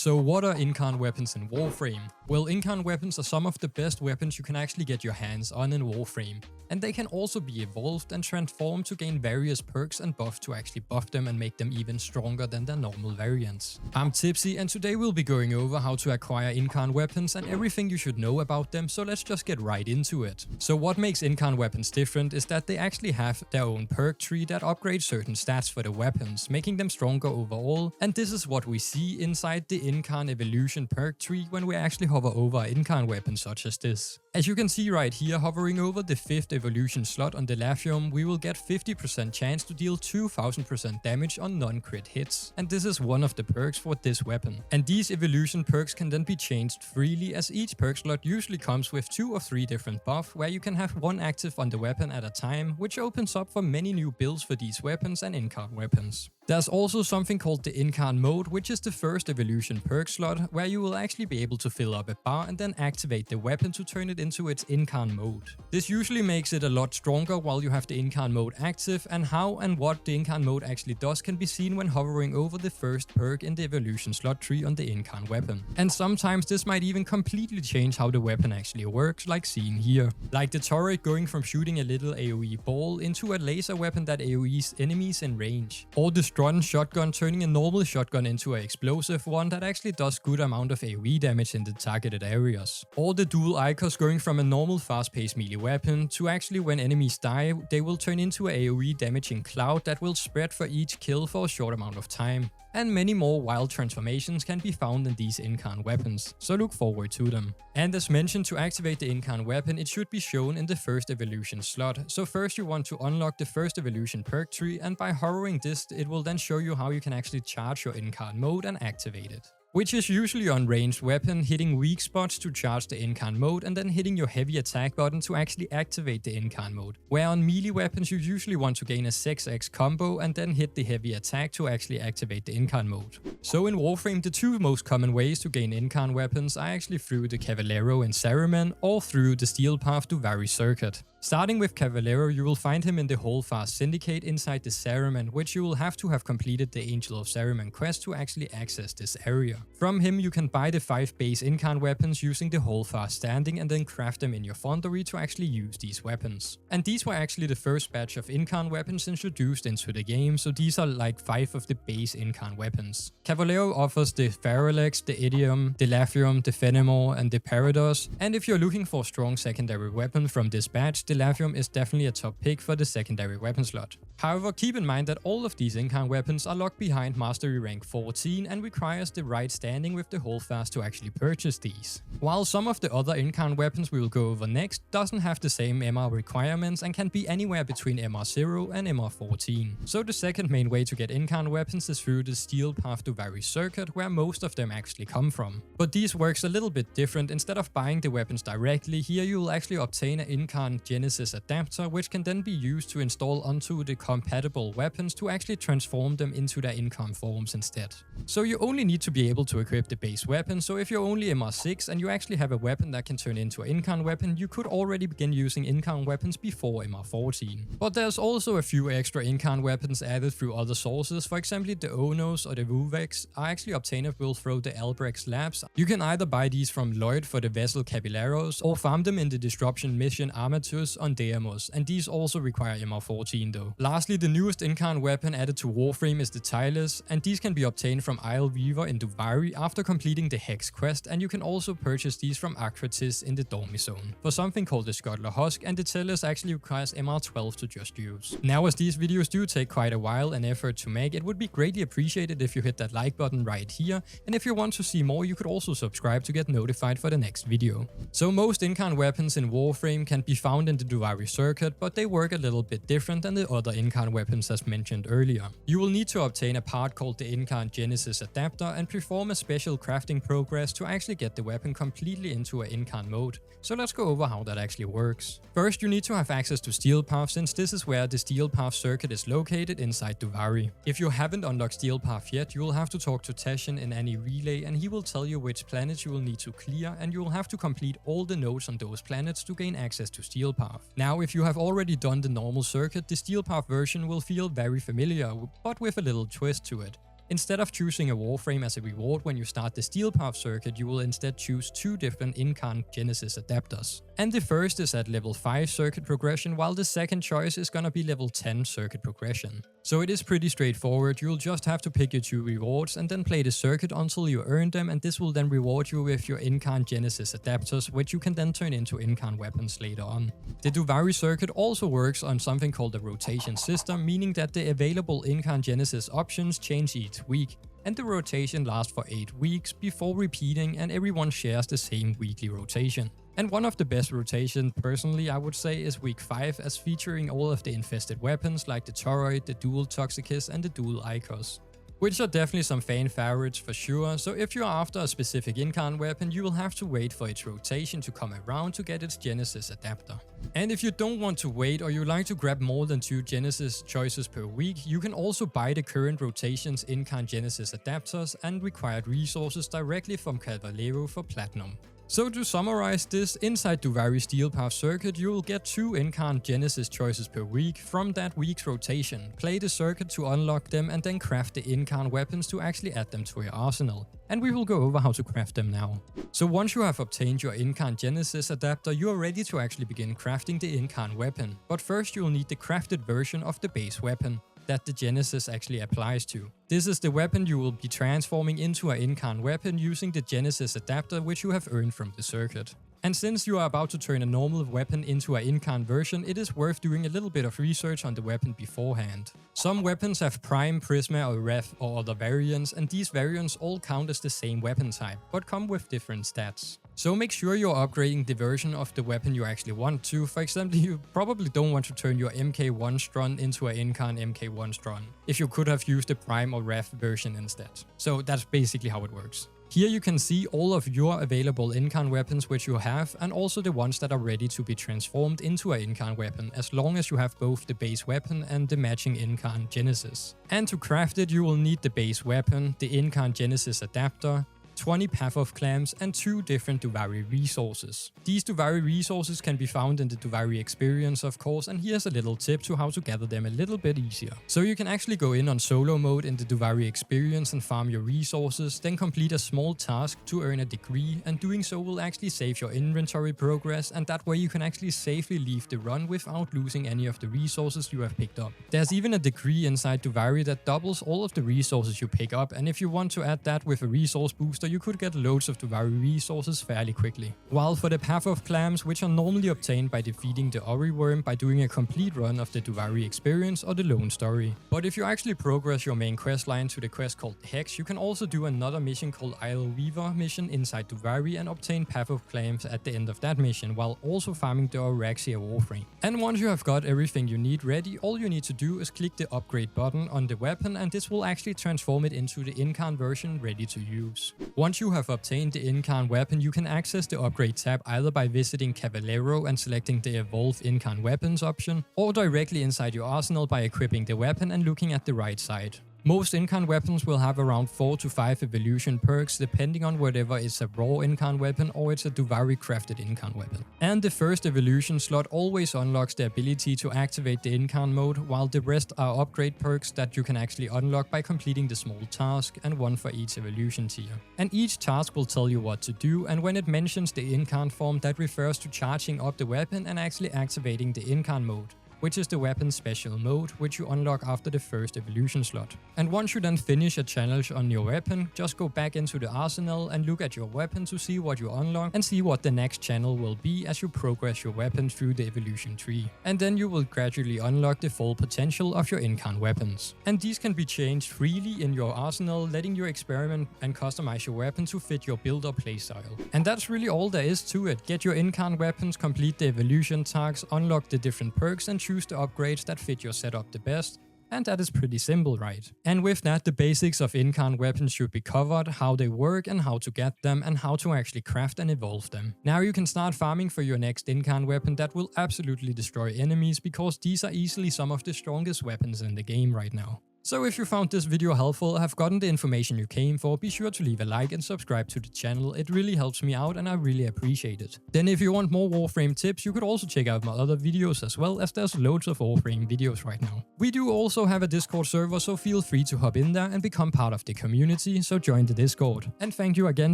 So what are Incarn weapons in Warframe? Well, Incarn weapons are some of the best weapons you can actually get your hands on in Warframe, and they can also be evolved and transformed to gain various perks and buffs to actually buff them and make them even stronger than their normal variants. I'm Tipsy, and today we'll be going over how to acquire Incarn weapons and everything you should know about them, so let's just get right into it. So what makes Incarn weapons different is that they actually have their own perk tree that upgrades certain stats for the weapons, making them stronger overall, and this is what we see inside the Incarn evolution perk tree when we actually hover over Incarn weapons such as this. As you can see right here, hovering over the 5th evolution slot on the Laphium, we will get 50% chance to deal 2000% damage on non-crit hits, and this is one of the perks for this weapon. And these evolution perks can then be changed freely, as each perk slot usually comes with 2 or 3 different buffs, where you can have one active on the weapon at a time, which opens up for many new builds for these weapons and Incarn weapons. There's also something called the Incarn mode, which is the first evolution perk slot, where you will actually be able to fill up a bar and then activate the weapon to turn it into its Incarn mode. This usually makes it a lot stronger while you have the Incarn mode active, and how and what the Incarn mode actually does can be seen when hovering over the first perk in the evolution slot tree on the Incarn weapon. And sometimes this might even completely change how the weapon actually works, like seen here. Like the turret going from shooting a little AoE ball into a laser weapon that AoEs enemies in range. Or the Strun shotgun turning a normal shotgun into an explosive one that actually does good amount of AoE damage in the targeted areas. Or the dual Icos going from a normal fast-paced melee weapon to actually when enemies die, they will turn into an AoE damaging cloud that will spread for each kill for a short amount of time. And many more wild transformations can be found in these Incarn weapons, so look forward to them. And as mentioned, to activate the Incarn weapon, it should be shown in the first evolution slot. So first you want to unlock the first evolution perk tree, and by hovering this, it will then show you how you can actually charge your Incarn mode and activate it. Which is usually on ranged weapon, hitting weak spots to charge the Incarn mode and then hitting your heavy attack button to actually activate the Incarn mode. Where on melee weapons you usually want to gain a 6x combo and then hit the heavy attack to actually activate the Incarn mode. So in Warframe, the 2 most common ways to gain Incarn weapons are actually through the Cavallero in Saruman or through the Steel Path Duviri circuit. Starting with Cavallero, you will find him in the Holdfast Syndicate inside the Saruman, which you will have to have completed the Angel of Saruman quest to actually access this area. From him you can buy the 5 base Incarn weapons using the Holdfast standing and then craft them in your foundry to actually use these weapons. And these were actually the first batch of Incarn weapons introduced into the game, so these are like 5 of the base Incarn weapons. Cavallero offers the Feralex, the Idiom, the Laphium, the Fenimore and the Parados, and if you're looking for a strong secondary weapon from this batch, the Laphium is definitely a top pick for the secondary weapon slot. However, keep in mind that all of these Incarn weapons are locked behind Mastery rank 14 and requires the right standing with the Holdfast to actually purchase these. While some of the other Incarn weapons we will go over next doesn't have the same MR requirements and can be anywhere between MR0 and MR14. So the second main way to get Incarn weapons is through the Steel Path Duviri circuit, where most of them actually come from. But these works a little bit different. Instead of buying the weapons directly, here you will actually obtain an Incarn Genesis adapter, which can then be used to install onto the compatible weapons to actually transform them into their Incarn forms instead. So you only need to be able to equip the base weapon, so if you're only MR6 and you actually have a weapon that can turn into an Incarn weapon, you could already begin using Incarn weapons before MR14. But there's also a few extra Incarn weapons added through other sources. For example, the Onos or the Vuvex are actually obtainable through the Albrecht labs. You can either buy these from Lloyd for the vessel Caballeros or farm them in the Disruption mission Armatus on Deamos, and these also require MR14 though. Lastly, the newest Incarn weapon added to Warframe is the Thylys, and these can be obtained from Isle Weaver in Duviri after completing the Hex quest, and you can also purchase these from Akratis in the Dormi zone for something called the Scuttler Husk, and the Thylys actually requires MR12 to just use. Now, as these videos do take quite a while and effort to make, it would be greatly appreciated if you hit that like button right here, and if you want to see more, you could also subscribe to get notified for the next video. So most Incarn weapons in Warframe can be found in the Duviri circuit, but they work a little bit different than the other Incarn weapons as mentioned earlier. You will need to obtain a part called the Incarn Genesis adapter and perform a special crafting progress to actually get the weapon completely into an Incarn mode. So let's go over how that actually works. First, you need to have access to Steel Path, since this is where the Steel Path circuit is located inside Duviri. If you haven't unlocked Steel Path yet, you will have to talk to Tashin in any relay, and he will tell you which planets you will need to clear, and you will have to complete all the nodes on those planets to gain access to Steel Path. Now, if you have already done the normal circuit, the Steel Path version will feel very familiar, but with a little twist to it. Instead of choosing a Warframe as a reward when you start the Steel Path circuit, you will instead choose 2 different Incarn Genesis adapters. And the first is at level 5 circuit progression, while the second choice is gonna be level 10 circuit progression. So it is pretty straightforward. You'll just have to pick your 2 rewards and then play the circuit until you earn them, and this will then reward you with your Incarn Genesis adapters, which you can then turn into Incarn Weapons later on. The Duviri circuit also works on something called the rotation system, meaning that the available Incarn Genesis options change each week, and the rotation lasts for 8 weeks before repeating, and everyone shares the same weekly rotation. And one of the best rotations, personally, I would say, is week 5, as featuring all of the infested weapons like the Toroid, the dual Toxicus and the dual Icos, which are definitely some fan favorites for sure. So if you're after a specific Incarn weapon, you will have to wait for its rotation to come around to get its Genesis adapter. And if you don't want to wait, or you like to grab more than 2 Genesis choices per week, you can also buy the current rotation's Incarn Genesis adapters and required resources directly from Cavallero for Platinum. So to summarize this, inside Duviri Steel Path circuit, you will get 2 Incarn Genesis choices per week from that week's rotation. Play the circuit to unlock them and then craft the Incarn weapons to actually add them to your arsenal. And we will go over how to craft them now. So once you have obtained your Incarn Genesis adapter, you are ready to actually begin crafting the Incarn weapon. But first you will need the crafted version of the base weapon that the Genesis actually applies to. This is the weapon you will be transforming into an Incarn weapon using the Genesis adapter, which you have earned from the circuit. And since you are about to turn a normal weapon into an Incarn version, it is worth doing a little bit of research on the weapon beforehand. Some weapons have Prime, Prisma or Ref or other variants, and these variants all count as the same weapon type, but come with different stats. So make sure you're upgrading the version of the weapon you actually want to. For example, you probably don't want to turn your MK1 Strun into an Incarn MK1 Strun, if you could have used the Prime or Ref version instead. So that's basically how it works. Here you can see all of your available Incarn weapons which you have, and also the ones that are ready to be transformed into an Incarn weapon, as long as you have both the base weapon and the matching Incarn Genesis. And to craft it, you will need the base weapon, the Incarn Genesis adapter, 20 Path of Clams and 2 different Duviri resources. These Duviri resources can be found in the Duviri experience, of course, and here's a little tip to how to gather them a little bit easier. So you can actually go in on solo mode in the Duviri experience and farm your resources, then complete a small task to earn a degree, and doing so will actually save your inventory progress, and that way you can actually safely leave the run without losing any of the resources you have picked up. There's even a degree inside Duviri that doubles all of the resources you pick up, and if you want to add that with a resource booster, you could get loads of Duviri resources fairly quickly. While for the Path of Clams, which are normally obtained by defeating the Ori Worm by doing a complete run of the Duviri experience or the Lone Story. But if you actually progress your main quest line to the quest called Hex, you can also do another mission called Isle Weaver mission inside Duviri and obtain Path of Clams at the end of that mission, while also farming the Oraxia Warframe. And once you have got everything you need ready, all you need to do is click the upgrade button on the weapon, and this will actually transform it into the Incarn version ready to use. Once you have obtained the Incarn weapon, you can access the upgrade tab either by visiting Cavallero and selecting the Evolve Incarn Weapons option, or directly inside your arsenal by equipping the weapon and looking at the right side. Most Incarn weapons will have around 4 to 5 evolution perks, depending on whether it's a raw Incarn weapon or it's a Duviri crafted Incarn weapon. And the first evolution slot always unlocks the ability to activate the Incarn mode, while the rest are upgrade perks that you can actually unlock by completing the small task, and one for each evolution tier. And each task will tell you what to do, and when it mentions the Incarn form, that refers to charging up the weapon and actually activating the Incarn mode, which is the weapon's special mode, which you unlock after the first evolution slot. And once you then finish a challenge on your weapon, just go back into the arsenal and look at your weapon to see what you unlock and see what the next channel will be as you progress your weapon through the evolution tree. And then you will gradually unlock the full potential of your Incarn weapons. And these can be changed freely in your arsenal, letting you experiment and customize your weapon to fit your build or playstyle. And that's really all there is to it. Get your Incarn weapons, complete the evolution tasks, unlock the different perks, and choose the upgrades that fit your setup the best. And that is pretty simple, right? And with that, the basics of Incarn weapons should be covered, how they work and how to get them, and how to actually craft and evolve them. Now you can start farming for your next Incarn weapon that will absolutely destroy enemies, because these are easily some of the strongest weapons in the game right now. So if you found this video helpful, have gotten the information you came for, be sure to leave a like and subscribe to the channel. It really helps me out and I really appreciate it. Then if you want more Warframe tips, you could also check out my other videos as well, as there's loads of Warframe videos right now. We do also have a Discord server, so feel free to hop in there and become part of the community, so join the Discord. And thank you again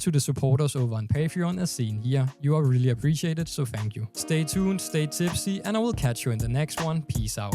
to the supporters over on Patreon as seen here. You are really appreciated, so thank you. Stay tuned, stay tipsy, and I will catch you in the next one. Peace out.